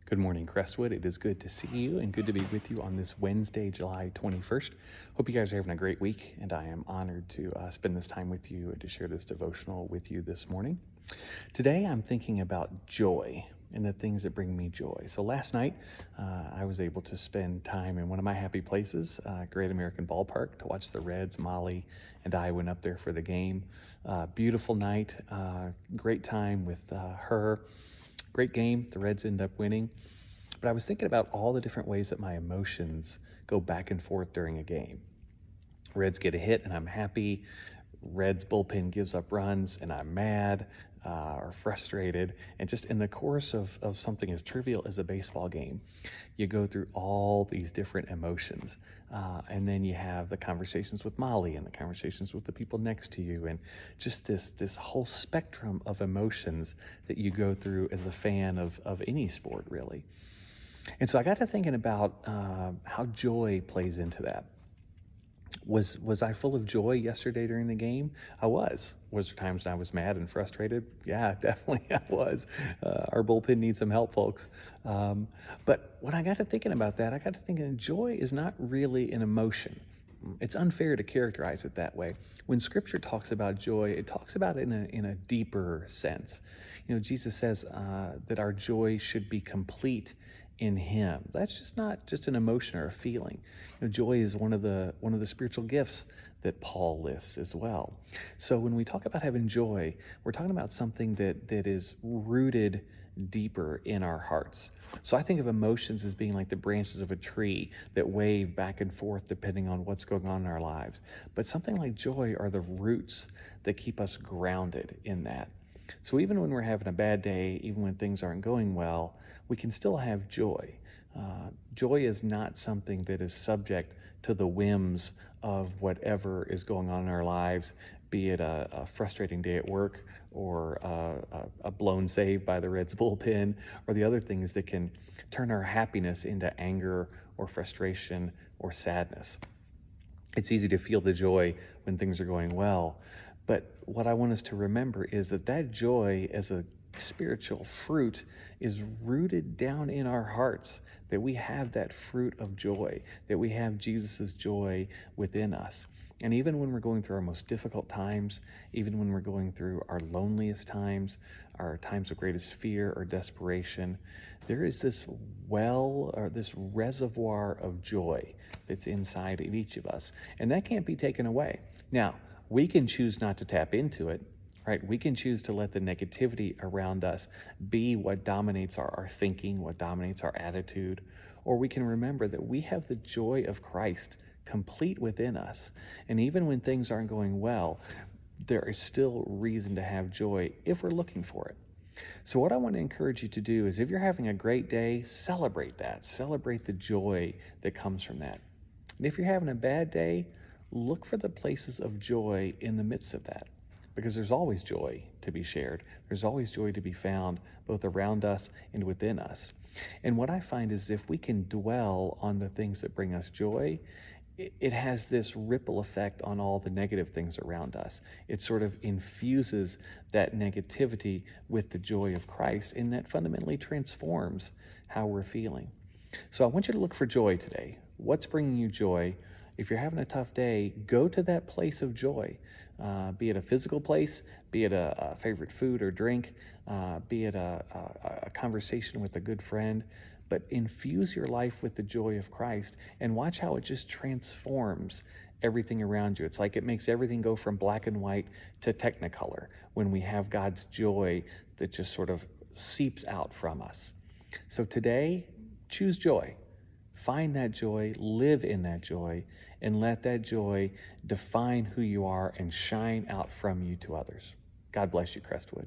Good morning, Crestwood. It is good to see you and good to be with you on this Wednesday, July 21st. Hope you guys are having a great week, and I am honored to spend this time with you and to share this devotional with you this morning. Today, I'm thinking about joy and the things that bring me joy. So last night, I was able to spend time in one of my happy places, Great American Ballpark, to watch the Reds. Molly and I went up there for the game. Beautiful night, great time with her. Great game. The Reds end up winning. But I was thinking about all the different ways that my emotions go back and forth during a game. Reds get a hit and I'm happy. Reds bullpen gives up runs and I'm mad or frustrated. And just in the course of something as trivial as a baseball game, you go through all these different emotions. And then you have the conversations with Molly and the conversations with the people next to you, and just this whole spectrum of emotions that you go through as a fan of any sport, really. And so I got to thinking about how joy plays into that. Was I full of joy yesterday during the game? I was. Was there times when I was mad and frustrated? Yeah, definitely I was. Our bullpen needs some help, folks. But when I got to thinking about that, I got to thinking joy is not really an emotion. It's unfair to characterize it that way. When Scripture talks about joy, it talks about it in a deeper sense. You know, Jesus says that our joy should be complete in Him. That's just not just an emotion or a feeling. You know, joy is one of the spiritual gifts that Paul lists as well. So when we talk about having joy, we're talking about something that is rooted deeper in our hearts. So I think of emotions as being like the branches of a tree that wave back and forth depending on what's going on in our lives. But something like joy are the roots that keep us grounded in that. So even when we're having a bad day, even when things aren't going well, we can still have joy. Joy is not something that is subject to the whims of whatever is going on in our lives, be it a frustrating day at work or a blown save by the Reds bullpen, or the other things that can turn our happiness into anger or frustration or sadness. It's easy to feel the joy when things are going well, but what I want us to remember is that joy as a spiritual fruit is rooted down in our hearts, that we have that fruit of joy, that we have Jesus's joy within us. And even when we're going through our most difficult times, even when we're going through our loneliest times, our times of greatest fear or desperation, there is this well or this reservoir of joy that's inside of each of us. And that can't be taken away. Now, we can choose not to tap into it, right? We can choose to let the negativity around us be what dominates our thinking, what dominates our attitude, or we can remember that we have the joy of Christ complete within us. And even when things aren't going well, there is still reason to have joy if we're looking for it. So what I want to encourage you to do is if you're having a great day, celebrate that. Celebrate the joy that comes from that. And if you're having a bad day, look for the places of joy in the midst of that, because there's always joy to be shared. There's always joy to be found both around us and within us. And what I find is if we can dwell on the things that bring us joy, it has this ripple effect on all the negative things around us. It sort of infuses that negativity with the joy of Christ, and that fundamentally transforms how we're feeling. So I want you to look for joy today. What's bringing you joy? If you're having a tough day, go to that place of joy, be it a physical place, be it a favorite food or drink, be it a conversation with a good friend, but infuse your life with the joy of Christ and watch how it just transforms everything around you. It's like it makes everything go from black and white to technicolor when we have God's joy that just sort of seeps out from us. So today, choose joy. Find that joy, live in that joy, and let that joy define who you are and shine out from you to others. God bless you, Crestwood.